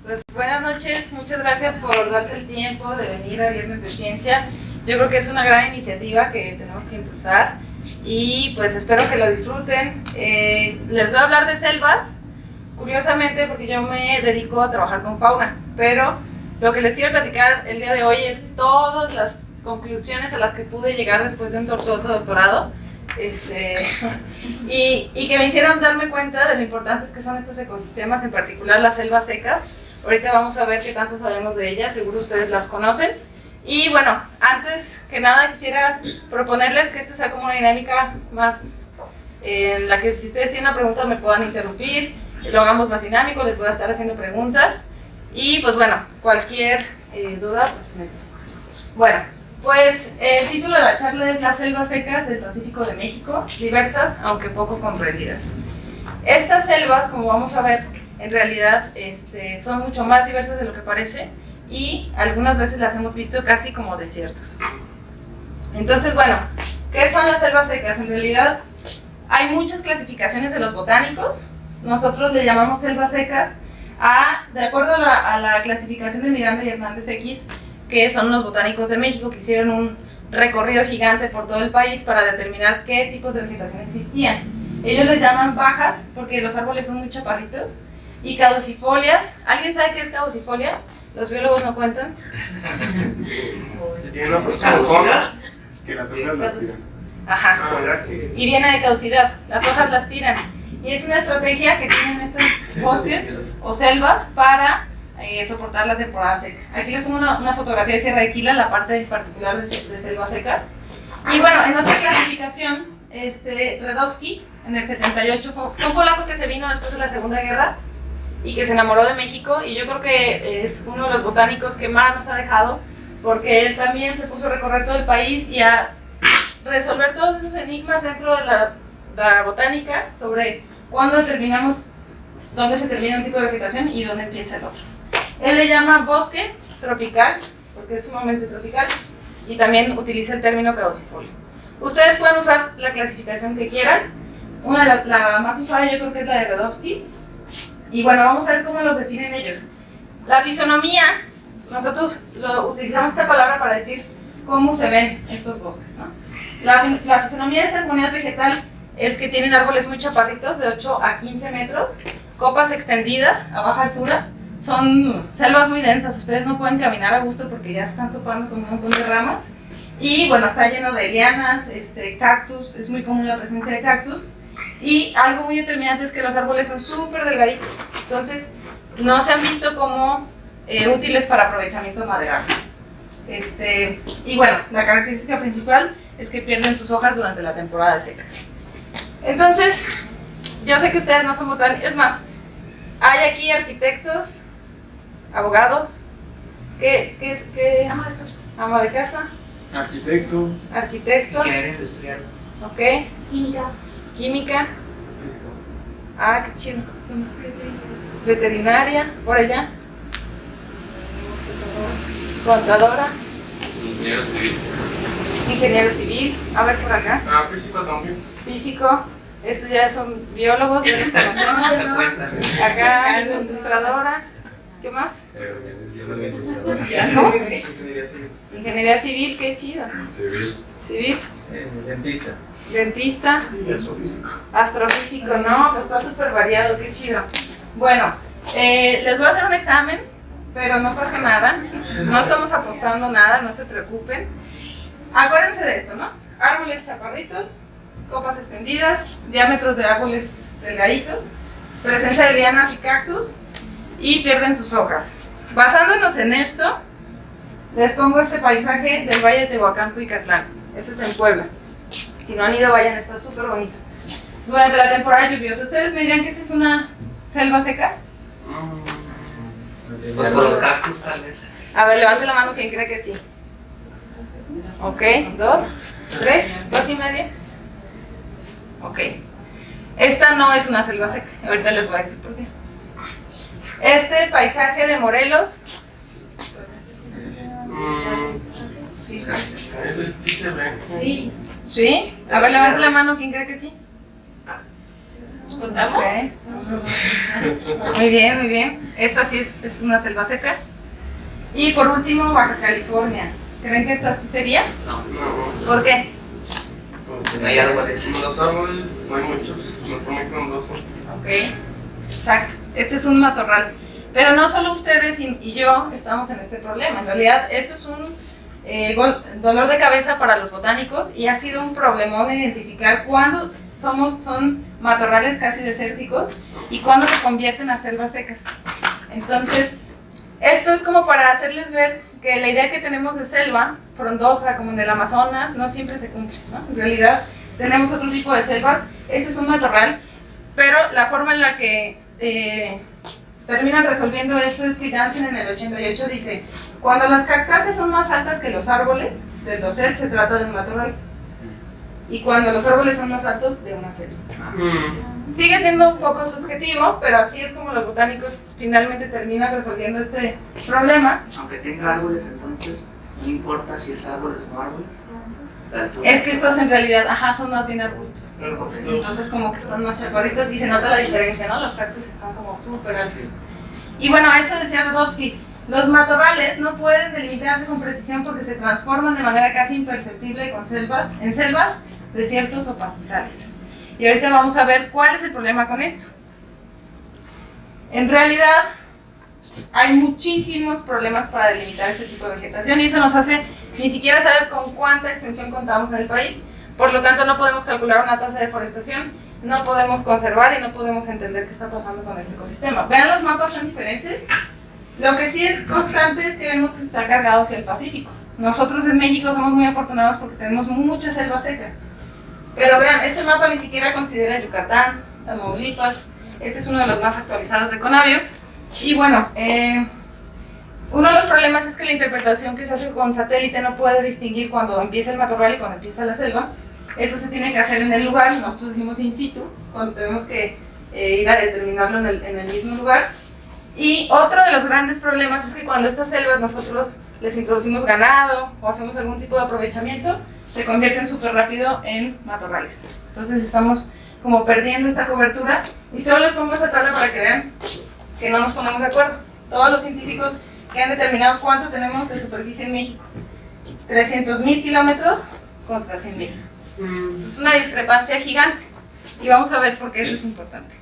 Pues buenas noches, muchas gracias por darse el tiempo de venir a Viernes de Ciencia. Yo creo que es una gran iniciativa que tenemos que impulsar y pues espero que lo disfruten. Les voy a hablar de selvas, curiosamente porque yo me dedico a trabajar con fauna, pero lo que les quiero platicar el día de hoy es todas las conclusiones a las que pude llegar después de un tortuoso doctorado. Y que me hicieron darme cuenta de lo importantes que son estos ecosistemas, en particular las selvas secas. Ahorita vamos a ver qué tanto sabemos de ellas, seguro ustedes las conocen. Y bueno, antes que nada quisiera proponerles que esto sea como una dinámica más en la que si ustedes tienen una pregunta me puedan interrumpir, lo hagamos más dinámico, les voy a estar haciendo preguntas. Y pues bueno, cualquier duda, pues me dice. Bueno, pues el título de la charla es Las selvas secas del Pacífico de México, diversas aunque poco comprendidas. Estas selvas, como vamos a ver, en realidad son mucho más diversas de lo que parece y algunas veces las hemos visto casi como desiertos. Entonces, bueno, ¿qué son las selvas secas? En realidad hay muchas clasificaciones de los botánicos. Nosotros le llamamos selvas secas de acuerdo a la clasificación de Miranda y Hernández X, que son los botánicos de México que hicieron un recorrido gigante por todo el país para determinar qué tipos de vegetación existían. Ellos les llaman bajas porque los árboles son muy chaparritos, y caducifolias. ¿Alguien sabe qué es caducifolia? Los biólogos no cuentan. Tiene una caducidad que las hojas las tiran. Ajá. Y viene de caducidad, las hojas las tiran. Y es una estrategia que tienen estos bosques o selvas para soportar la temporada seca. Aquí les pongo una fotografía de Sierra de Quila, la parte particular de selvas secas. Y bueno, en otra clasificación, Redowski, en el 78, fue un polaco que se vino después de la Segunda Guerra y que se enamoró de México, y yo creo que es uno de los botánicos que más nos ha dejado, porque él también se puso a recorrer todo el país y a resolver todos esos enigmas dentro de la botánica sobre cuándo determinamos dónde se termina un tipo de vegetación y dónde empieza el otro. Él le llama bosque tropical, porque es sumamente tropical, y también utiliza el término caducifolio. Ustedes pueden usar la clasificación que quieran. La más usada yo creo que es la de Redowski. Y bueno, vamos a ver cómo los definen ellos. La fisonomía, nosotros utilizamos esta palabra para decir cómo se ven estos bosques, ¿no? La fisonomía de esta comunidad vegetal es que tienen árboles muy chaparritos, de 8 a 15 metros, copas extendidas a baja altura, son selvas muy densas, ustedes no pueden caminar a gusto porque ya se están topando con un montón de ramas, y bueno, está lleno de lianas, cactus, es muy común la presencia de cactus. Y algo muy determinante es que los árboles son súper delgaditos, entonces no se han visto como útiles para aprovechamiento maderable. Y bueno, la característica principal es que pierden sus hojas durante la temporada seca. Entonces, yo sé que ustedes no son botánicos, es más, hay aquí arquitectos, abogados, ¿qué? Ama de casa. Arquitecto. Ingeniero industrial. Ok. Química. Físico. Ah, qué chido. Veterinaria, por allá. Contadora. Ingeniero civil. A ver, por acá. Físico también. Físico. Estos ya son biólogos, ya los conocemos. Acá, ilustradora. ¿Qué más? ¿No? Ingeniería civil, qué chido. Civil. Dentista. Y astrofísico. Astrofísico, no, pues está súper variado, qué chido. Bueno, les voy a hacer un examen, pero no pasa nada. No estamos apostando nada, no se preocupen. Acuérdense de esto, ¿no? Árboles chaparritos, copas extendidas, diámetros de árboles delgaditos, presencia de lianas y cactus, y pierden sus hojas. Basándonos en esto, les pongo este paisaje del Valle de Tehuacán, Cuicatlán. Eso es en Puebla. Si no han ido, vayan, está súper bonito. Durante la temporada lluviosa, ¿ustedes me dirían que esta es una selva seca? Pues por los cactus, tal vez. A ver, levante la mano quien cree que sí. Ok, 2, 3, 2 y media. Ok. Esta no es una selva seca, ahorita les voy a decir por qué. Este paisaje de Morelos. Sí se ve. Sí. ¿Sí? A ver, levante la mano quien cree que sí. ¿Contamos? Okay. Muy bien, muy bien. Esta sí es una selva seca. Y por último, Baja California. ¿Creen que esta sí sería? No. ¿Por qué? No hay árboles. Los árboles no hay muchos, no está muy frondoso. Ok, exacto. Este es un matorral. Pero no solo ustedes y yo estamos en este problema. En realidad, esto es un dolor de cabeza para los botánicos y ha sido un problemón identificar cuándo son matorrales casi desérticos y cuándo se convierten a selvas secas. Entonces, esto es como para hacerles ver que la idea que tenemos de selva frondosa, como en el Amazonas, no siempre se cumple, ¿no? En realidad, tenemos otro tipo de selvas. Este es un matorral, pero la forma en la que terminan resolviendo esto es que Jansen en el 88 dice: cuando las cactáceas son más altas que los árboles del dosel, se trata de un matorral. Y cuando los árboles son más altos, de una selva. Sigue siendo un poco subjetivo, pero así es como los botánicos finalmente terminan resolviendo este problema. Aunque tenga árboles, entonces, no importa si es árboles o no árboles. Es que estos en realidad, son más bien arbustos. Entonces como que están más chaparritos y se nota la diferencia, ¿no? Los cactus están como súper altos. Y bueno, a esto decía Rodowsky: los matorrales no pueden delimitarse con precisión porque se transforman de manera casi imperceptible en selvas, desiertos o pastizales. Y ahorita vamos a ver cuál es el problema con esto. En realidad, hay muchísimos problemas para delimitar este tipo de vegetación y eso nos hace ni siquiera saber con cuánta extensión contamos en el país. Por lo tanto, no podemos calcular una tasa de deforestación, no podemos conservar y no podemos entender qué está pasando con este ecosistema. Vean, los mapas son diferentes. Lo que sí es constante es que vemos que está cargado hacia el Pacífico. Nosotros en México somos muy afortunados porque tenemos mucha selva seca. Pero vean, este mapa ni siquiera considera Yucatán, Tamaulipas. Este es uno de los más actualizados de Conavio. Y bueno, uno de los problemas es que la interpretación que se hace con satélite no puede distinguir cuando empieza el matorral y cuando empieza la selva. Eso se tiene que hacer en el lugar, nosotros decimos in situ, cuando tenemos que ir a determinarlo en el mismo lugar. Y otro de los grandes problemas es que cuando estas selvas nosotros les introducimos ganado o hacemos algún tipo de aprovechamiento, se convierten súper rápido en matorrales. Entonces estamos como perdiendo esta cobertura y solo les pongo esta tabla para que vean que no nos ponemos de acuerdo. Todos los científicos que han determinado cuánto tenemos de superficie en México: 300,000 kilómetros contra 100,000. Es una discrepancia gigante y vamos a ver por qué eso es importante.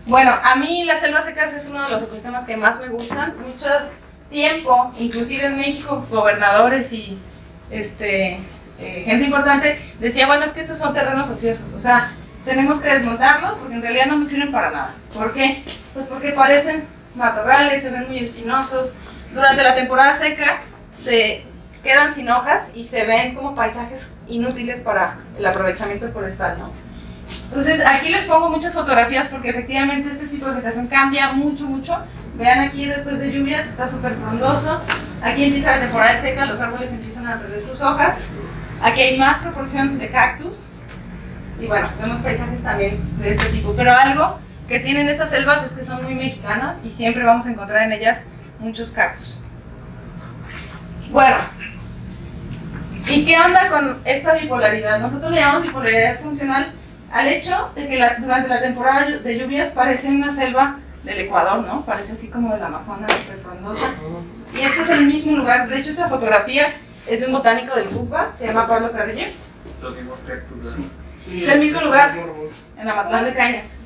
Bueno, a mí las selvas secas es uno de los ecosistemas que más me gustan. Mucho tiempo, inclusive en México, gobernadores y gente importante decía: bueno, es que estos son terrenos ociosos, o sea, tenemos que desmontarlos porque en realidad no nos sirven para nada. ¿Por qué? Pues porque parecen matorrales, se ven muy espinosos. Durante la temporada seca se quedan sin hojas y se ven como paisajes inútiles para el aprovechamiento forestal, ¿no? Entonces aquí les pongo muchas fotografías porque efectivamente este tipo de vegetación cambia mucho. Vean, aquí después de lluvias está súper frondoso. Aquí empieza la temporada seca, los árboles empiezan a perder sus hojas. Aquí hay más proporción de cactus. Y bueno, vemos paisajes también de este tipo. Pero algo que tienen estas selvas es que son muy mexicanas y siempre vamos a encontrar en ellas muchos cactus. Bueno, ¿y qué onda con esta bipolaridad? Nosotros le llamamos bipolaridad funcional al hecho de que durante la temporada de lluvias parece una selva del Ecuador, ¿no? Parece así como del Amazonas, súper frondosa. Y este es el mismo lugar. De hecho, esa fotografía es de un botánico del CUPA, se llama Pablo Carrillo. Los mismos cactus, ¿verdad? Es el mismo lugar, en Amatlán de Cañas.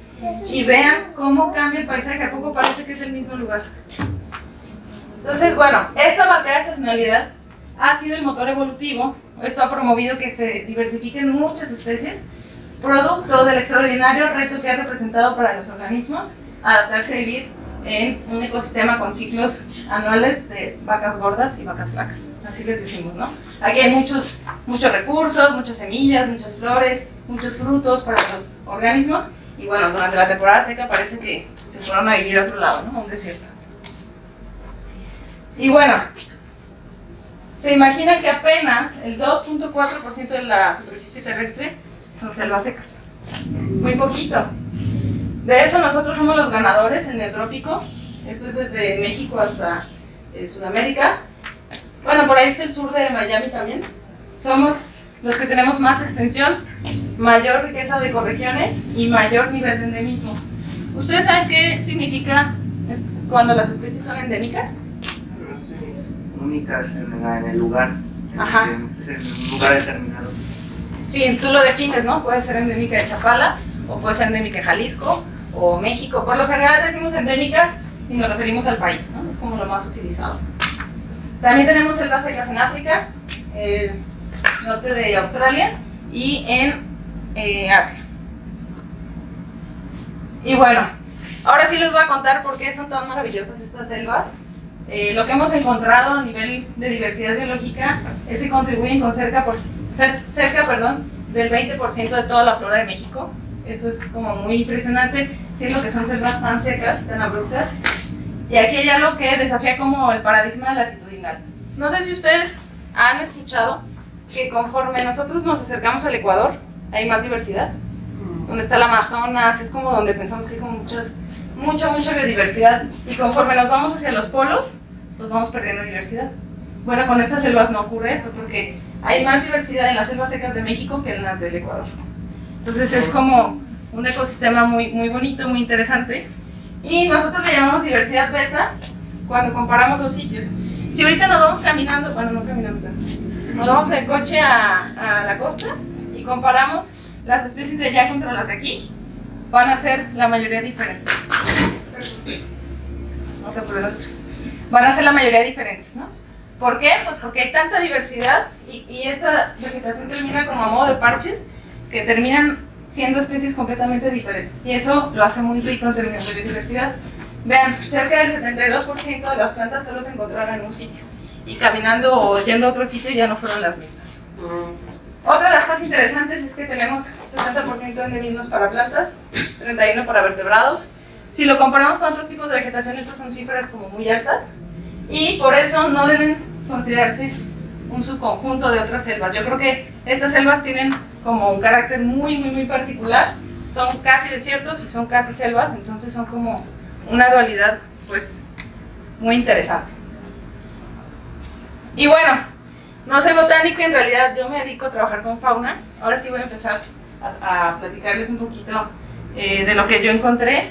Y vean cómo cambia el paisaje, ¿a poco parece que es el mismo lugar? Entonces, bueno, esta marcada estacionalidad ha sido el motor evolutivo. Esto ha promovido que se diversifiquen muchas especies, producto del extraordinario reto que ha representado para los organismos adaptarse a vivir en un ecosistema con ciclos anuales de vacas gordas y vacas flacas, así les decimos, ¿no? Aquí hay muchos recursos, muchas semillas, muchas flores, muchos frutos para los organismos y bueno, durante la temporada seca parece que se fueron a vivir a otro lado, ¿no? A un desierto. Y bueno, se imaginan que apenas el 2.4% de la superficie terrestre son selvas secas, muy poquito. De eso nosotros somos los ganadores en el trópico. Esto es desde México hasta Sudamérica. Bueno, por ahí está el sur de Miami también. Somos los que tenemos más extensión, mayor riqueza de ecorregiones y mayor nivel de endemismos. ¿Ustedes saben qué significa cuando las especies son endémicas? Sí. Únicas en el lugar, Ajá. en un lugar determinado. Sí, tú lo defines, ¿no? Puede ser endémica de Chapala, o puede ser endémica de Jalisco, o México. Por lo general decimos endémicas y nos referimos al país, ¿no? Es como lo más utilizado. También tenemos selvas secas en África, norte de Australia y en Asia. Y bueno, ahora sí les voy a contar por qué son tan maravillosas estas selvas. Lo que hemos encontrado a nivel de diversidad biológica es que contribuyen con cerca del 20% de toda la flora de México. Eso es como muy impresionante, siendo que son selvas tan secas, tan abruptas. Y aquí hay algo que desafía como el paradigma latitudinal. No sé si ustedes han escuchado que conforme nosotros nos acercamos al Ecuador, hay más diversidad. Donde está el Amazonas, es como donde pensamos que hay como mucha biodiversidad. Y conforme nos vamos hacia los polos, pues vamos perdiendo diversidad. Bueno, con estas selvas no ocurre esto, porque hay más diversidad en las selvas secas de México que en las del Ecuador. Entonces es como un ecosistema muy bonito, muy interesante. Y nosotros le llamamos diversidad beta cuando comparamos los sitios. Si ahorita nos vamos caminando, bueno, no caminando, pero nos vamos en coche a la costa y comparamos las especies de allá contra las de aquí, van a ser la mayoría diferentes. Van a ser la mayoría diferentes, ¿no? ¿Por qué? Pues porque hay tanta diversidad y esta vegetación termina como a modo de parches que terminan siendo especies completamente diferentes. Y eso lo hace muy rico en términos de biodiversidad. Vean, cerca del 72% de las plantas solo se encontraron en un sitio. Y caminando o yendo a otro sitio ya no fueron las mismas. Otra de las cosas interesantes es que tenemos 60% de endemismos para plantas, 31% para vertebrados. Si lo comparamos con otros tipos de vegetación, estas son cifras como muy altas. Y por eso no deben considerarse un subconjunto de otras selvas. Yo creo que estas selvas tienen como un carácter muy particular. Son casi desiertos y son casi selvas, entonces son como una dualidad pues muy interesante. Y bueno, no soy botánica, en realidad yo me dedico a trabajar con fauna. Ahora sí voy a empezar a platicarles un poquito de lo que yo encontré.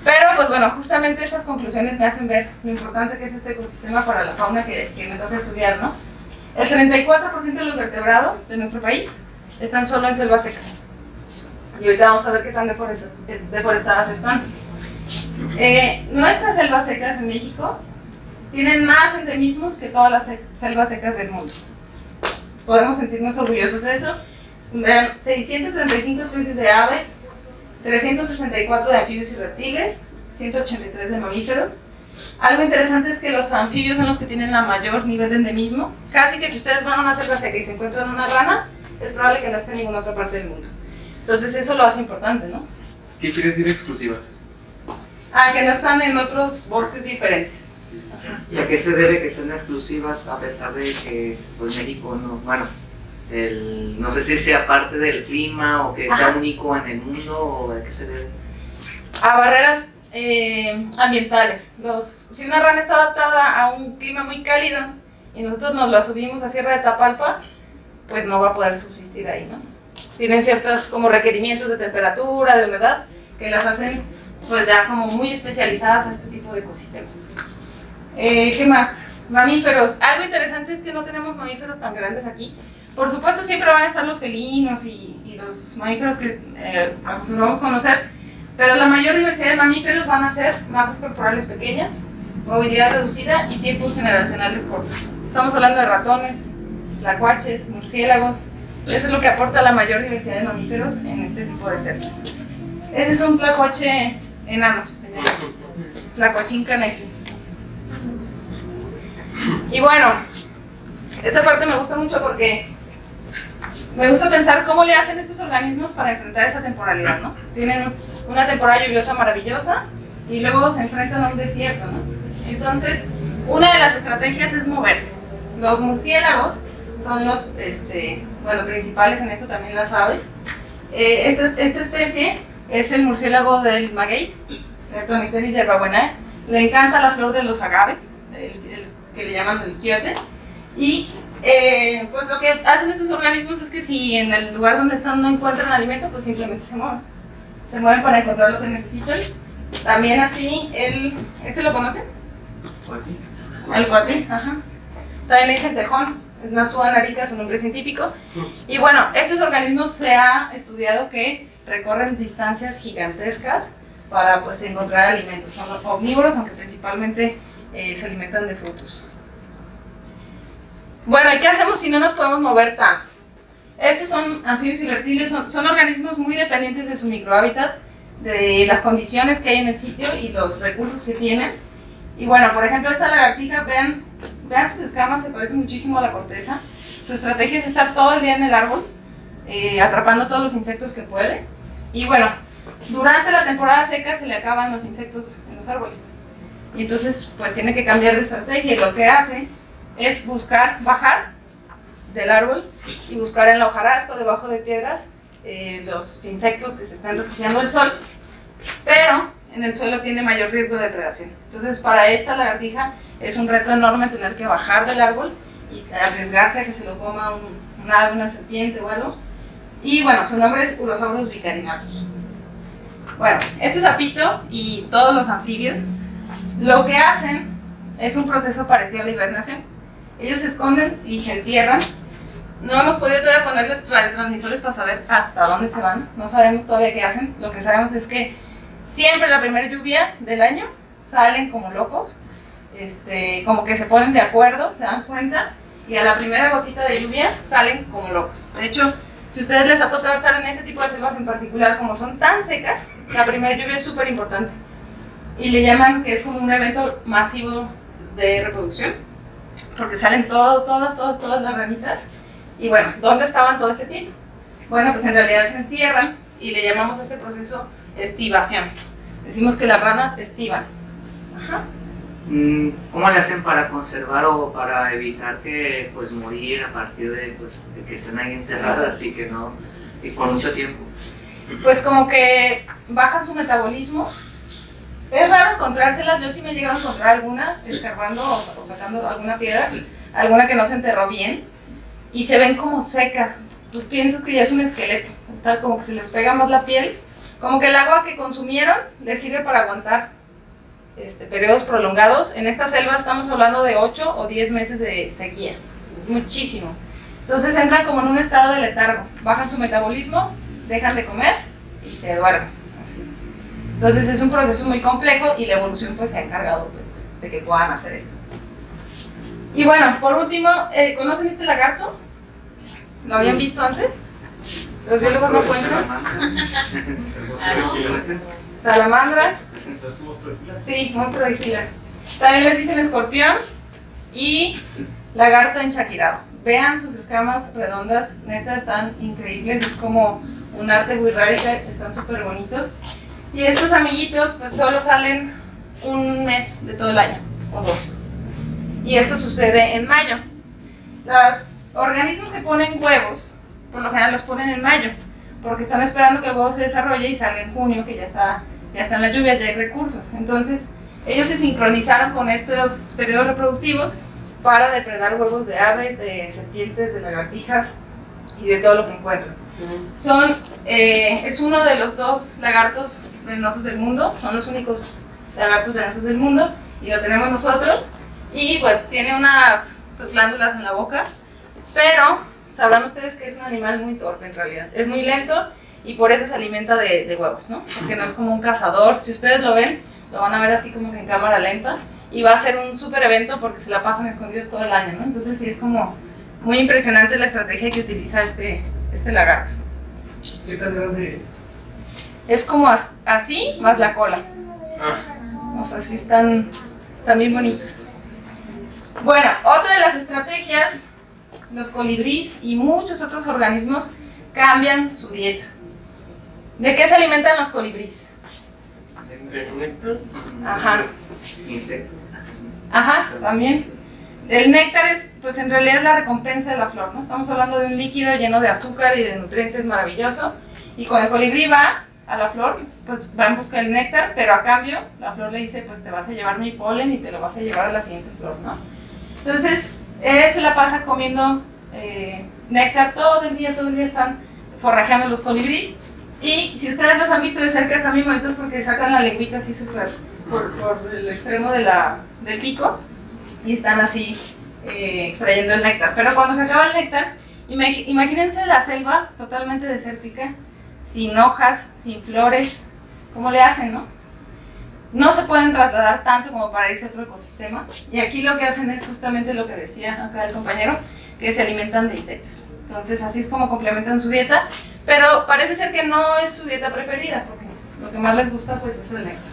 Pero pues bueno, justamente estas conclusiones me hacen ver lo importante que es este ecosistema para la fauna que me toca estudiar, ¿no? El 34% de los vertebrados de nuestro país están solo en selvas secas. Y ahorita vamos a ver qué tan deforestadas están. Nuestras selvas secas en México tienen más endemismos que todas las selvas secas del mundo. Podemos sentirnos orgullosos de eso. Vean, 635 especies de aves, 364 de anfibios y reptiles, 183 de mamíferos. Algo interesante es que los anfibios son los que tienen la mayor nivel de endemismo. Casi que si ustedes van a una selva seca y se encuentran una rana, es probable que no esté en ninguna otra parte del mundo. Entonces eso lo hace importante, ¿no? ¿Qué quiere decir exclusivas? Que no están en otros bosques diferentes. ¿Y a qué se debe que sean exclusivas a pesar de que pues México no, bueno, no sé si sea parte del clima o que sea único en el mundo o a qué se debe? A barreras ambientales. Si una rana está adaptada a un clima muy cálido y nosotros nos la subimos a Sierra de Tapalpa, pues no va a poder subsistir ahí, ¿no? Tienen ciertos como requerimientos de temperatura, de humedad, que las hacen pues ya como muy especializadas a este tipo de ecosistemas. ¿Qué más? Mamíferos. Algo interesante es que no tenemos mamíferos tan grandes aquí. Por supuesto siempre van a estar los felinos y los mamíferos que acostumbramos a conocer, pero la mayor diversidad de mamíferos van a ser masas corporales pequeñas, movilidad reducida y tiempos generacionales cortos. Estamos hablando de ratones, tlacuaches, murciélagos. Eso es lo que aporta la mayor diversidad de mamíferos en este tipo de selvas. Ese es un tlacuache enano, Tlacuachín canesis. Y bueno, esta parte me gusta mucho porque me gusta pensar cómo le hacen estos organismos para enfrentar esa temporalidad, ¿no? Tienen una temporada lluviosa maravillosa y luego se enfrentan a un desierto, ¿no? Entonces, una de las estrategias es moverse. Los murciélagos son los principales en esto, también las aves. Esta especie es el murciélago del maguey, Leptonecteris yerbabuenae. Le encanta la flor de los agaves, el que le llaman el quiote, y Pues lo que hacen esos organismos es que si en el lugar donde están no encuentran alimento, pues simplemente se mueven. Se mueven para encontrar lo que necesitan. También así, ¿este lo conocen? El cuatí, ajá. También le dicen tejón, es Nasua narica, su nombre científico. Y bueno, estos organismos se ha estudiado que recorren distancias gigantescas para pues encontrar alimentos. Son omnívoros, aunque principalmente se alimentan de frutos. Bueno, ¿y qué hacemos si no nos podemos mover tanto? Estos son anfibios y reptiles, son organismos muy dependientes de su microhábitat, de las condiciones que hay en el sitio y los recursos que tienen. Y bueno, por ejemplo, esta lagartija, vean sus escamas, se parece muchísimo a la corteza. Su estrategia es estar todo el día en el árbol, atrapando todos los insectos que puede. Y bueno, durante la temporada seca se le acaban los insectos en los árboles. Y entonces, pues tiene que cambiar de estrategia, y lo que hace es bajar del árbol y buscar en la hojarasca o debajo de piedras los insectos que se están refugiando del sol, pero en el suelo tiene mayor riesgo de depredación. Entonces para esta lagartija es un reto enorme tener que bajar del árbol y arriesgarse a que se lo coma un ave, una serpiente o algo. Y bueno, su nombre es Urosaurus bicarinatus. Bueno, este sapito y todos los anfibios lo que hacen es un proceso parecido a la hibernación. Ellos se esconden y se entierran. No hemos podido todavía ponerles radiotransmisores para saber hasta dónde se van. No sabemos todavía qué hacen. Lo que sabemos es que siempre la primera lluvia del año salen como locos, como que se ponen de acuerdo, se dan cuenta, y a la primera gotita de lluvia salen como locos. De hecho, si a ustedes les ha tocado estar en este tipo de selvas en particular, como son tan secas, la primera lluvia es súper importante. Y le llaman que es como un evento masivo de reproducción, porque salen todas las ranitas. Y bueno, ¿dónde estaban todo este tiempo? Bueno, pues en realidad se entierran y le llamamos a este proceso estivación. Decimos que las ranas estivan. Ajá. ¿Cómo le hacen para conservar o para evitar que pues morir a partir de que estén ahí enterradas y que no, y por mucho tiempo? Pues como que bajan su metabolismo. Es raro encontrárselas, yo sí me he llegado a encontrar alguna escarbando o sacando alguna piedra, alguna que no se enterró bien, y se ven como secas. Tú piensas que ya es un esqueleto, está como que se les pega más la piel, como que el agua que consumieron les sirve para aguantar periodos prolongados. En esta selva estamos hablando de 8 o 10 meses de sequía, es muchísimo. Entonces entran como en un estado de letargo, bajan su metabolismo, dejan de comer y se duermen. Así. Entonces es un proceso muy complejo y la evolución pues se ha encargado pues, de que puedan hacer esto. Y bueno, por último, ¿conocen este lagarto? ¿Lo habían visto antes? Los biólogos no cuentan. Salamandra. Sí, monstruo de fila. También les dicen escorpión y lagarto enchaquirado. Vean sus escamas redondas, neta están increíbles, es como un arte wixárika, están súper bonitos. Y estos amiguitos pues solo salen un mes de todo el año, o 2. Y esto sucede en mayo. Los organismos se ponen huevos, por lo general los ponen en mayo, porque están esperando que el huevo se desarrolle y salga en junio, que ya están las lluvias, ya hay recursos. Entonces, ellos se sincronizaron con estos periodos reproductivos para depredar huevos de aves, de serpientes, de lagartijas y de todo lo que encuentran. Es uno de los 2 lagartos venenosos del mundo, son los únicos lagartos venenosos del mundo, y lo tenemos nosotros. Y pues tiene unas glándulas en la boca, pero sabrán ustedes que es un animal muy torpe en realidad. Es muy lento y por eso se alimenta de huevos, ¿no? Porque no es como un cazador. Si ustedes lo ven, lo van a ver así como que en cámara lenta, y va a ser un súper evento porque se la pasan escondidos todo el año, ¿no? Entonces sí es como muy impresionante la estrategia que utiliza este lagarto. ¿Qué tan grande es? Es como así, más la cola. O sea, sí están bien bonitos. Bueno, otra de las estrategias, los colibríes y muchos otros organismos cambian su dieta. ¿De qué se alimentan los colibríes? ¿De néctar? Ajá. Insecto. Ajá, también. El néctar es, pues en realidad, la recompensa de la flor, ¿no? Estamos hablando de un líquido lleno de azúcar y de nutrientes maravilloso. Y cuando el colibrí va a la flor, pues va en busca del néctar, pero a cambio la flor le dice, pues te vas a llevar mi polen y te lo vas a llevar a la siguiente flor, ¿no? Entonces, Él se la pasa comiendo néctar todo el día están forrajeando los colibríes. Y si ustedes los han visto de cerca, están bien bonitos porque sacan la lengüita así súper por el extremo del pico y están así extrayendo el néctar. Pero cuando se acaba el néctar, imagínense la selva totalmente desértica, sin hojas, sin flores, ¿cómo le hacen, no? No se pueden trasladar tanto como para irse a otro ecosistema. Y aquí lo que hacen es justamente lo que decía acá el compañero, que se alimentan de insectos. Entonces así es como complementan su dieta, pero parece ser que no es su dieta preferida, porque lo que más les gusta pues es el néctar.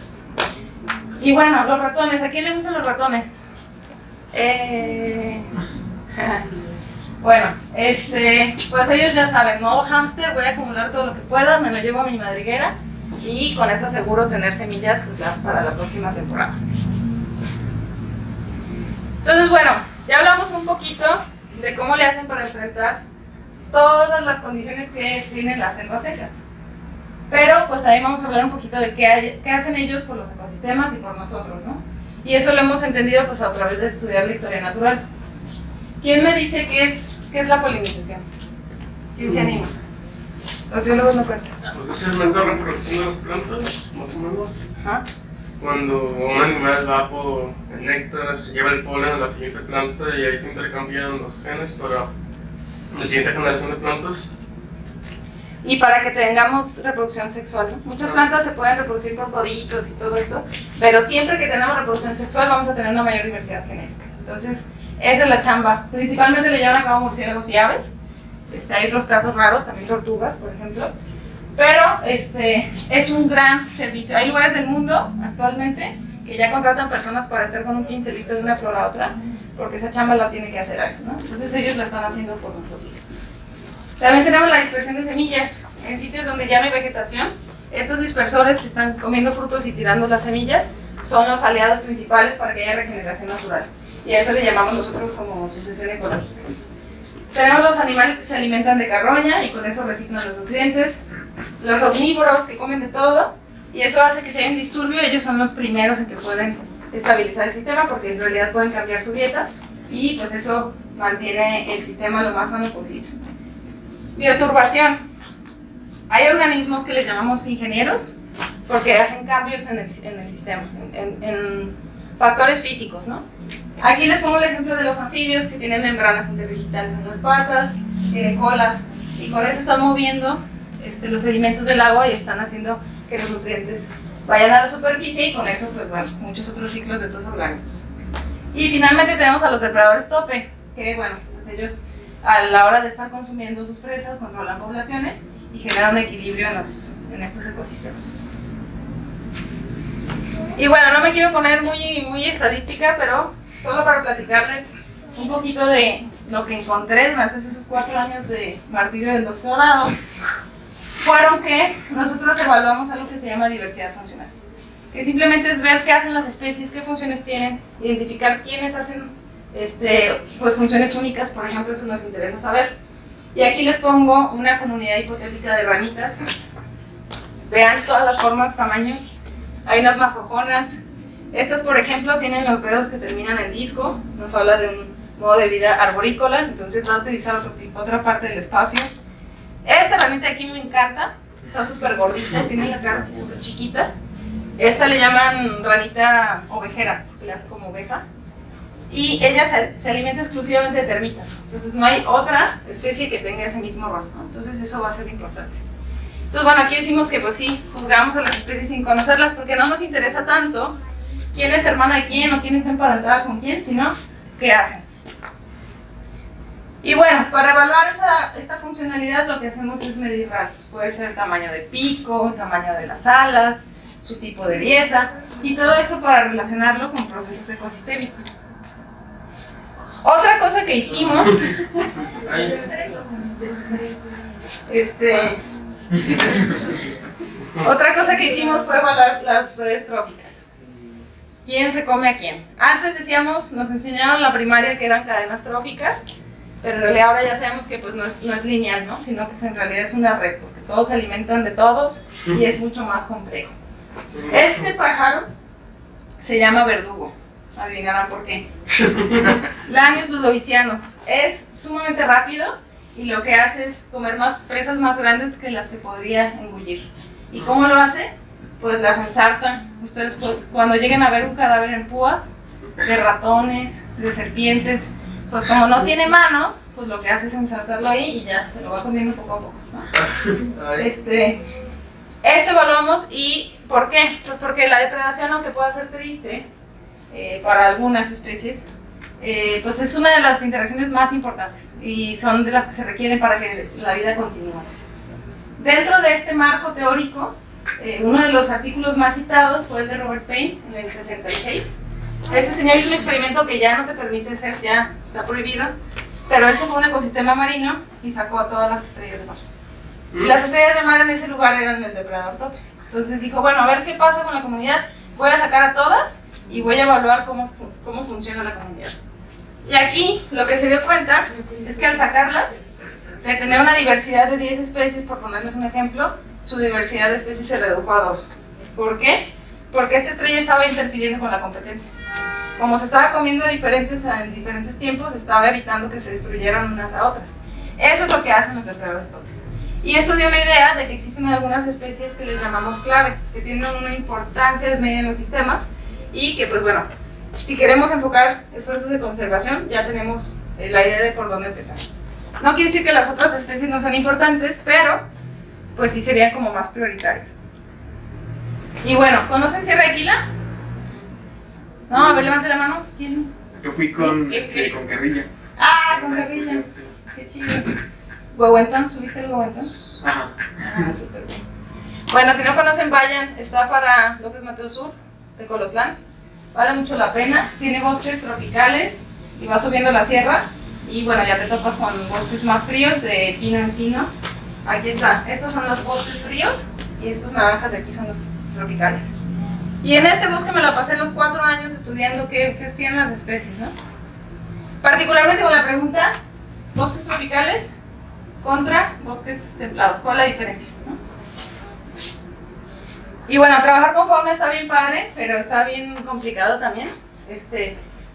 Y bueno, los ratones, ¿a quién le gustan los ratones? Bueno, pues ellos ya saben, modo hámster, voy a acumular todo lo que pueda, me lo llevo a mi madriguera y con eso aseguro tener semillas pues ya para la próxima temporada. Entonces bueno, ya hablamos un poquito de cómo le hacen para enfrentar todas las condiciones que tienen las selvas secas. Pero pues ahí vamos a hablar un poquito de qué hacen ellos por los ecosistemas y por nosotros, ¿no? Y eso lo hemos entendido pues a través de estudiar la historia natural. ¿Quién me dice qué es la polinización? ¿Quién se anima? Los biólogos no cuentan. Pues es el método de reproducción de las plantas, más o menos. Ajá. Cuando un animal va por el néctar, se lleva el polen a la siguiente planta y ahí se intercambian los genes para la siguiente generación de plantas. Y para que tengamos reproducción sexual, ¿no? Muchas plantas se pueden reproducir por coditos y todo esto, pero siempre que tenemos reproducción sexual vamos a tener una mayor diversidad genética. Entonces, esa es la chamba. Principalmente le llevan a cabo murciélagos y aves. Hay otros casos raros, también tortugas, por ejemplo. Pero es un gran servicio. Hay lugares del mundo actualmente que ya contratan personas para estar con un pincelito de una flor a otra, porque esa chamba la tiene que hacer alguien, ¿no? Entonces ellos la están haciendo por nosotros. También tenemos la dispersión de semillas en sitios donde ya no hay vegetación. Estos dispersores que están comiendo frutos y tirando las semillas son los aliados principales para que haya regeneración natural. Y a eso le llamamos nosotros como sucesión ecológica. Tenemos los animales que se alimentan de carroña y con eso reciclan los nutrientes. Los omnívoros que comen de todo y eso hace que si hay un disturbio ellos son los primeros en que pueden estabilizar el sistema porque en realidad pueden cambiar su dieta y pues eso mantiene el sistema lo más sano posible. Bioturbación. Hay organismos que les llamamos ingenieros porque hacen cambios en el sistema, en factores físicos, ¿no? Aquí les pongo el ejemplo de los anfibios que tienen membranas interdigitales en las patas, tienen colas y con eso están moviendo los sedimentos del agua y están haciendo que los nutrientes vayan a la superficie y con eso pues bueno, muchos otros ciclos de otros organismos. Y finalmente tenemos a los depredadores tope, que bueno, pues ellos a la hora de estar consumiendo sus presas controlan poblaciones y generan un equilibrio en estos ecosistemas. Y bueno, no me quiero poner muy estadística, pero solo para platicarles un poquito de lo que encontré durante esos 4 años de martirio del doctorado, fueron que nosotros evaluamos algo que se llama diversidad funcional, que simplemente es ver qué hacen las especies, qué funciones tienen, identificar quiénes hacen pues funciones únicas, por ejemplo, eso nos interesa saber. Y aquí les pongo una comunidad hipotética de ranitas. Vean todas las formas, tamaños. Hay unas más ojonas. Estas, por ejemplo, tienen los dedos que terminan en disco. Nos habla de un modo de vida arborícola, entonces va a utilizar otra parte del espacio. Esta ranita de aquí me encanta. Está súper gordita, tiene la cara así súper chiquita. Esta le llaman ranita ovejera, porque le hace como oveja. Y ella se alimenta exclusivamente de termitas. Entonces no hay otra especie que tenga ese mismo rol, ¿no? Entonces eso va a ser importante. Entonces bueno, aquí decimos que pues sí, juzgamos a las especies sin conocerlas porque no nos interesa tanto quién es hermana de quién o quién está emparentada con quién, sino qué hacen. Y bueno, para evaluar esta funcionalidad lo que hacemos es medir rasgos. Puede ser el tamaño de pico, el tamaño de las alas, su tipo de dieta y todo esto para relacionarlo con procesos ecosistémicos. Otra cosa que hicimos otra cosa que hicimos fue evaluar las redes tróficas. ¿Quién se come a quién? Antes decíamos, nos enseñaron en la primaria que eran cadenas tróficas, pero en realidad ahora ya sabemos que pues no es lineal, ¿no? Sino que en realidad es una red, porque todos se alimentan de todos y es mucho más complejo. Este pájaro se llama verdugo. adivinarán por qué. Lanius ludovicianus. Es sumamente rápido y lo que hace es comer presas más grandes que las que podría engullir. ¿Y cómo lo hace? Pues las ensarta. Ustedes cuando lleguen a ver un cadáver en púas, de ratones, de serpientes, pues como no tiene manos, pues lo que hace es ensartarlo ahí y ya se lo va comiendo poco a poco, ¿no? Eso evaluamos. ¿Y por qué? Pues porque la depredación, aunque pueda ser triste para algunas especies, pues es una de las interacciones más importantes y son de las que se requieren para que la vida continúe. Dentro de este marco teórico, uno de los artículos más citados fue el de Robert Payne en el 66. Ese señor hizo un experimento que ya no se permite hacer, ya está prohibido, pero él se fue a un ecosistema marino y sacó a todas las estrellas de mar. Las estrellas de mar en ese lugar eran el depredador top. Entonces dijo, bueno, a ver qué pasa con la comunidad, voy a sacar a todas y voy a evaluar cómo funciona la comunidad. Y aquí lo que se dio cuenta es que al sacarlas, de tener una diversidad de 10 especies, por ponerles un ejemplo, su diversidad de especies se redujo a 2. ¿Por qué? Porque esta estrella estaba interfiriendo con la competencia. Como se estaba comiendo en diferentes tiempos, estaba evitando que se destruyeran unas a otras. Eso es lo que hacen los depredadores top. Y eso dio una idea de que existen algunas especies que les llamamos clave, que tienen una importancia desmedida en los sistemas y que, pues bueno, si queremos enfocar esfuerzos de conservación, ya tenemos la idea de por dónde empezar. No quiere decir que las otras especies no son importantes, pero pues sí serían como más prioritarias. Y bueno, ¿conocen Sierra de Quila? No, a ver, levante la mano. ¿Quién? Yo fui con, Sí, con Guerrilla. Ah, con Guerrilla. Sí. Qué chido. ¿Huehuentón? ¿Subiste el Huehuentón? Ajá. Ah, súper bien. Bueno, si no conocen, vayan. Está para López Mateos Sur, de Colotlán. Vale mucho la pena. Tiene bosques tropicales y va subiendo la sierra. Y bueno, ya te topas con bosques más fríos de pino encino. Aquí está. Estos son los bosques fríos y estos naranjas de aquí son los tropicales. Y en este bosque me la pasé los 4 años estudiando qué tienen las especies, ¿no? Particularmente con la pregunta, bosques tropicales contra bosques templados, ¿cuál es la diferencia, no? Y bueno, trabajar con fauna está bien padre, pero está bien complicado también.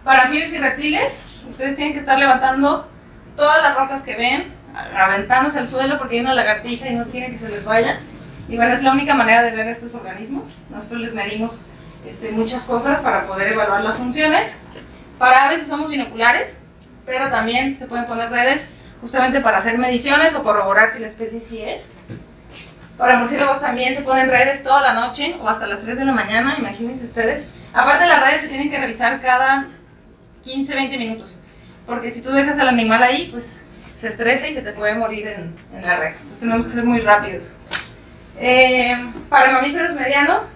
Para anfibios y reptiles, ustedes tienen que estar levantando todas las rocas que ven, aventándose al suelo porque hay una lagartija y no quieren que se les vaya. Y bueno, es la única manera de ver estos organismos. Nosotros les medimos muchas cosas para poder evaluar las funciones. Para aves usamos binoculares, pero también se pueden poner redes justamente para hacer mediciones o corroborar si la especie sí es. Para murciélagos también se ponen redes toda la noche o hasta las 3 de la mañana, imagínense ustedes. Aparte, las redes se tienen que revisar cada 15-20 minutos, porque si tú dejas al animal ahí, pues se estresa y se te puede morir en la red. Entonces tenemos que ser muy rápidos. Para mamíferos medianos,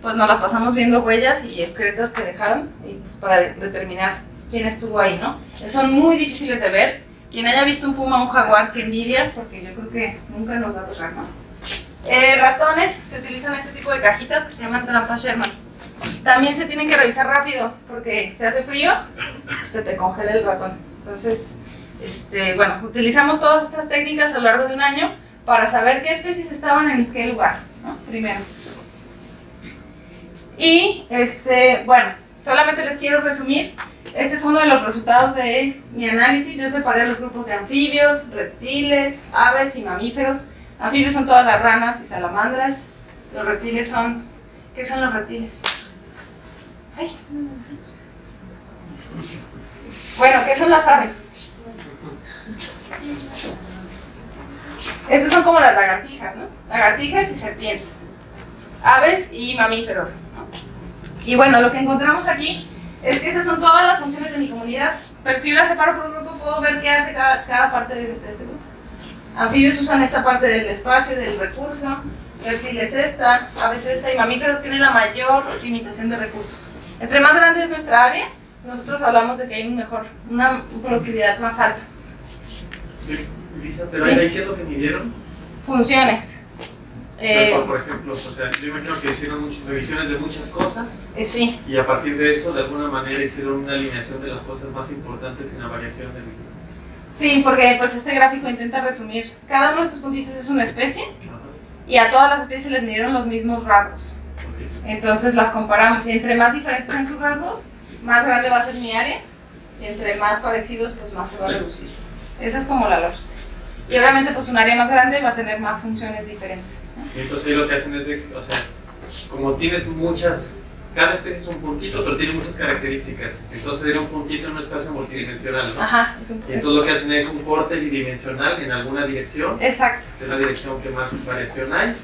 pues nos la pasamos viendo huellas y excretas que dejaron y pues para determinar quién estuvo ahí, ¿no? Son muy difíciles de ver. Quien haya visto un puma o un jaguar, que envidia, porque yo creo que nunca nos va a tocar, ¿no? Ratones, se utilizan este tipo de cajitas que se llaman trampas Sherman. También se tienen que revisar rápido porque se hace frío, pues se te congela el ratón. Entonces, bueno, utilizamos todas estas técnicas a lo largo de un año para saber qué especies estaban en qué lugar, ¿no? Primero. Y, bueno, solamente les quiero resumir. Este fue uno de los resultados de mi análisis. Yo separé los grupos de anfibios, reptiles, aves y mamíferos. Anfibios son todas las ranas y salamandras. Los reptiles son... ¿Qué son los reptiles? Ay. Bueno, ¿qué son las aves? Estas son como las lagartijas, ¿no? Lagartijas y serpientes. Aves y mamíferos, ¿no? Y bueno, lo que encontramos aquí es que esas son todas las funciones de mi comunidad. Pero si yo las separo por un grupo, puedo ver qué hace cada parte de este grupo. Anfibios usan esta parte del espacio y del recurso. Reptiles esta, aves esta y mamíferos tienen la mayor optimización de recursos. Entre más grande es nuestra área, nosotros hablamos de que hay una productividad más alta. Lisa, pero Sí. ahí ¿qué es lo que midieron? Funciones. Por ejemplo, o sea, yo imagino que hicieron revisiones de muchas cosas Sí. y a partir de eso, de alguna manera, hicieron una alineación de las cosas más importantes en la variación del... Sí, porque pues este gráfico intenta resumir. Cada uno de estos puntitos es una especie y a todas las especies les midieron los mismos rasgos. Entonces las comparamos y entre más diferentes sean sus rasgos, más grande va a ser mi área, y entre más parecidos, pues más se va a reducir. Esa es como la lógica. Y obviamente pues un área más grande va a tener más funciones diferentes, ¿no? Y entonces ahí lo que hacen es de, o sea, como tienes muchas, cada especie es un puntito, pero tiene muchas características. Entonces era un puntito en un espacio multidimensional, ¿no? Ajá, es un Y entonces lo que hacen es un corte bidimensional en alguna dirección. Exacto. Es la dirección que más variación hay.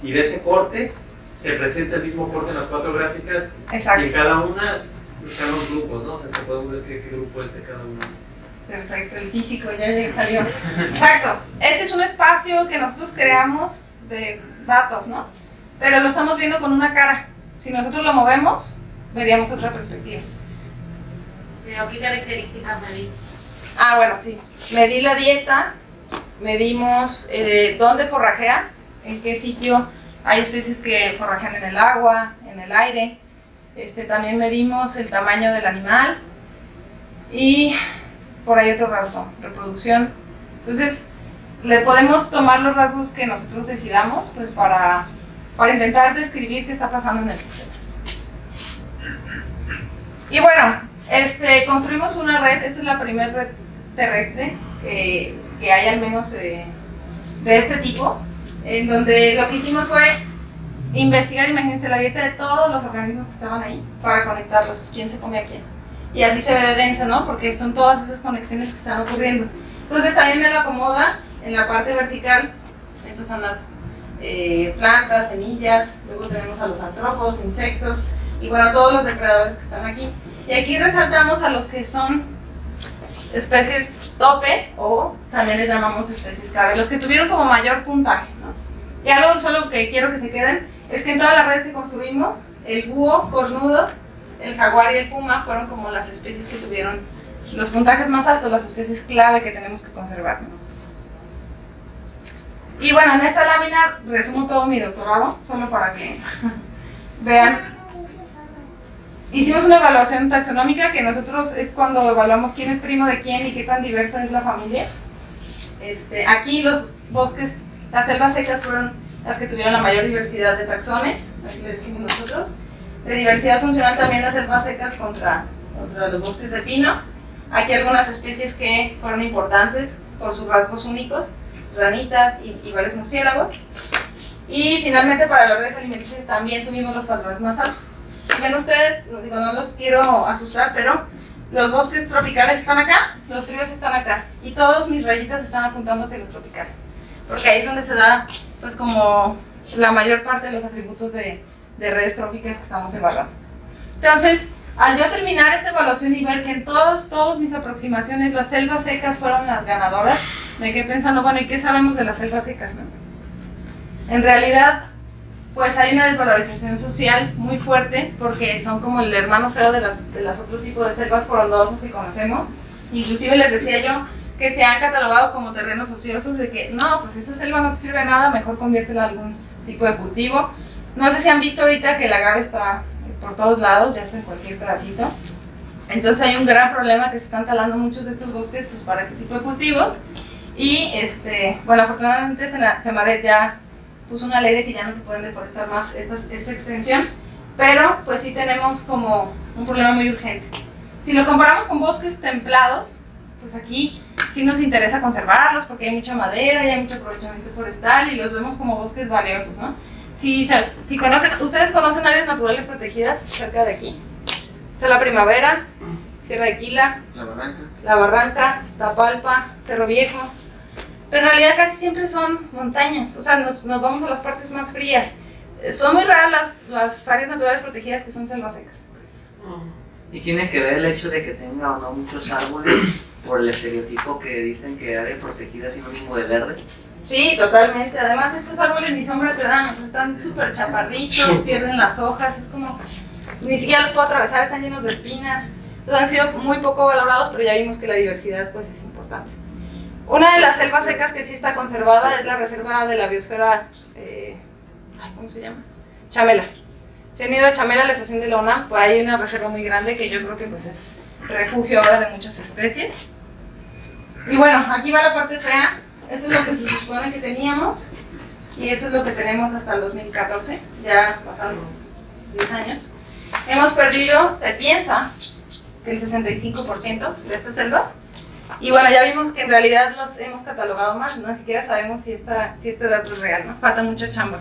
Y de ese corte se presenta el mismo corte en las 4 gráficas. Exacto. Y en cada una están los grupos, ¿no? O sea, se puede ver qué grupo es de cada uno. Perfecto, el físico ya salió. Exacto. Este es un espacio que nosotros creamos de datos, ¿no? Pero lo estamos viendo con una cara. Si nosotros lo movemos, veríamos otra perspectiva. Pero ¿qué características medís? Ah, bueno, sí. Medí la dieta, medimos dónde forrajea, en qué sitio hay especies que forrajean en el agua, en el aire. También medimos el tamaño del animal y por ahí otro rasgo, reproducción. Entonces, le podemos tomar los rasgos que nosotros decidamos, pues para intentar describir qué está pasando en el sistema. Y bueno, construimos una red. Esta es la primera red terrestre que hay, al menos de este tipo, en donde lo que hicimos fue investigar, imagínense, la dieta de todos los organismos que estaban ahí para conectarlos, quién se come a quién. Y así se ve de densa, ¿no? Porque son todas esas conexiones que están ocurriendo. Entonces también me lo acomoda en la parte vertical. Estas son las plantas, semillas, luego tenemos a los artrópodos, insectos y bueno, todos los depredadores que están aquí. Y aquí resaltamos a los que son especies tope o también les llamamos especies clave, los que tuvieron como mayor puntaje, ¿no? Y algo solo que quiero que se queden es que en todas las redes que construimos, el búho cornudo, el jaguar y el puma fueron como las especies que tuvieron los puntajes más altos, las especies clave que tenemos que conservar, ¿no? Y bueno, en esta lámina resumo todo mi doctorado, solo para que vean. Hicimos una evaluación taxonómica, que nosotros es cuando evaluamos quién es primo de quién y qué tan diversa es la familia. Aquí los bosques, las selvas secas fueron las que tuvieron la mayor diversidad de taxones, así le decimos nosotros. De diversidad funcional también las selvas secas contra los bosques de pino. Aquí algunas especies que fueron importantes por sus rasgos únicos, ranitas y varios murciélagos. Y finalmente para las redes alimenticias también tuvimos los patrones más altos. Ven ustedes, no los quiero asustar, pero los bosques tropicales están acá, los fríos están acá, y todos mis rayitas están apuntando hacia los tropicales, porque ahí es donde se da pues como la mayor parte de los atributos de redes tróficas que estamos evaluando. Entonces, al yo terminar esta evaluación y ver que en todas mis aproximaciones las selvas secas fueron las ganadoras, me quedé pensando, bueno, ¿y qué sabemos de las selvas secas, no? En realidad, pues hay una desvalorización social muy fuerte, porque son como el hermano feo de las otros tipos de selvas frondosas que conocemos. Inclusive les decía yo que se han catalogado como terrenos ociosos, de que no, pues esa selva no te sirve de nada, mejor conviértela en algún tipo de cultivo. No sé si han visto ahorita que el agave está por todos lados, ya está en cualquier pedacito. Entonces hay un gran problema, que se están talando muchos de estos bosques pues para este tipo de cultivos. Y bueno, afortunadamente Semarnat ya puso una ley de que ya no se pueden deforestar más esta extensión, pero pues sí tenemos como un problema muy urgente. Si lo comparamos con bosques templados, pues aquí sí nos interesa conservarlos porque hay mucha madera y hay mucho aprovechamiento forestal y los vemos como bosques valiosos, ¿no? Ustedes conocen áreas naturales protegidas cerca de aquí. Está la Primavera, Sierra de Quila, La Barranca, Tapalpa, Cerro Viejo. Pero en realidad casi siempre son montañas, o sea, nos vamos a las partes más frías. Son muy raras las áreas naturales protegidas que son selvas secas. ¿Y tiene que ver el hecho de que tenga o no muchos árboles por el estereotipo que dicen que área protegida es sinónimo de verde? Sí, totalmente. Además, estos árboles ni sombra te dan, o sea, están súper chaparritos, pierden las hojas, es como, ni siquiera los puedo atravesar, están llenos de espinas. Entonces han sido muy poco valorados, pero ya vimos que la diversidad pues es importante. Una de las selvas secas que sí está conservada es la reserva de la biosfera, ¿cómo se llama? Chamela. Si han ido a Chamela, la estación de la UNAM, pues hay una reserva muy grande que yo creo que pues es refugio ahora de muchas especies. Y bueno, aquí va la parte fea. Eso es lo que se supone que teníamos y eso es lo que tenemos hasta el 2014, ya pasaron 10 años. hemos perdido, se piensa, que el 65% de estas selvas. Y bueno, ya vimos que en realidad las hemos catalogado mal, no siquiera sabemos si este dato es real, ¿no? Falta mucha chamba.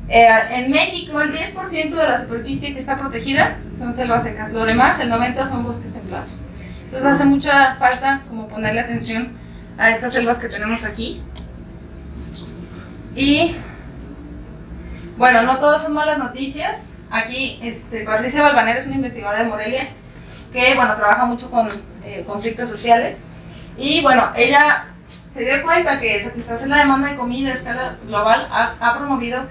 En México, el 10% de la superficie que está protegida son selvas secas, lo demás, el 90% son bosques templados. Entonces hace mucha falta como ponerle atención a estas selvas que tenemos aquí. Y bueno, no todos son malas noticias. Aquí Patricia Valvanera es una investigadora de Morelia que bueno, trabaja mucho con conflictos sociales. Y bueno, ella se dio cuenta que satisfacer la demanda de comida a escala global ha promovido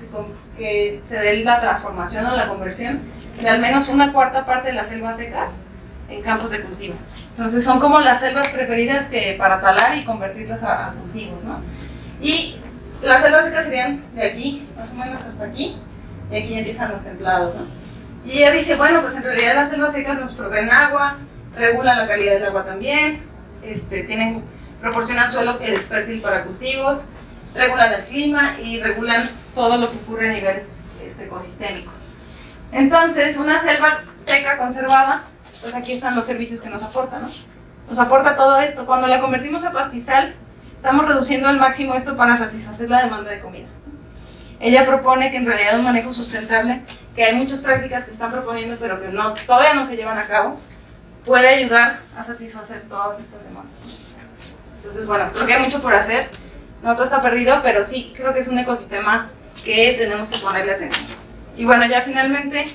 que se dé la transformación o la conversión de al menos una cuarta parte de las selvas secas en campos de cultivo. Entonces son como las selvas preferidas para talar y convertirlas a cultivos, ¿no? Y las selvas secas serían de aquí, más o menos hasta aquí, y aquí ya empiezan los templados, ¿no? Y ella dice, bueno, pues en realidad las selvas secas nos proveen agua, regulan la calidad del agua también, proporcionan suelo que es fértil para cultivos, regulan el clima y regulan todo lo que ocurre a nivel ecosistémico. Entonces, una selva seca conservada, pues aquí están los servicios que nos aporta, ¿no? Nos aporta todo esto. Cuando la convertimos a pastizal, estamos reduciendo al máximo esto para satisfacer la demanda de comida. Ella propone que en realidad un manejo sustentable, que hay muchas prácticas que están proponiendo, pero que todavía no se llevan a cabo, puede ayudar a satisfacer todas estas demandas. Entonces, bueno, creo que hay mucho por hacer. No todo está perdido, pero sí creo que es un ecosistema que tenemos que ponerle atención. Y bueno, ya finalmente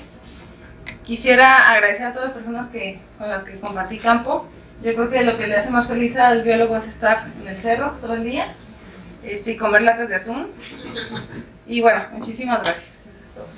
quisiera agradecer a todas las personas con las que compartí campo. Yo creo que lo que le hace más feliz al biólogo es estar en el cerro todo el día y comer latas de atún. Y bueno, muchísimas gracias. Eso es todo.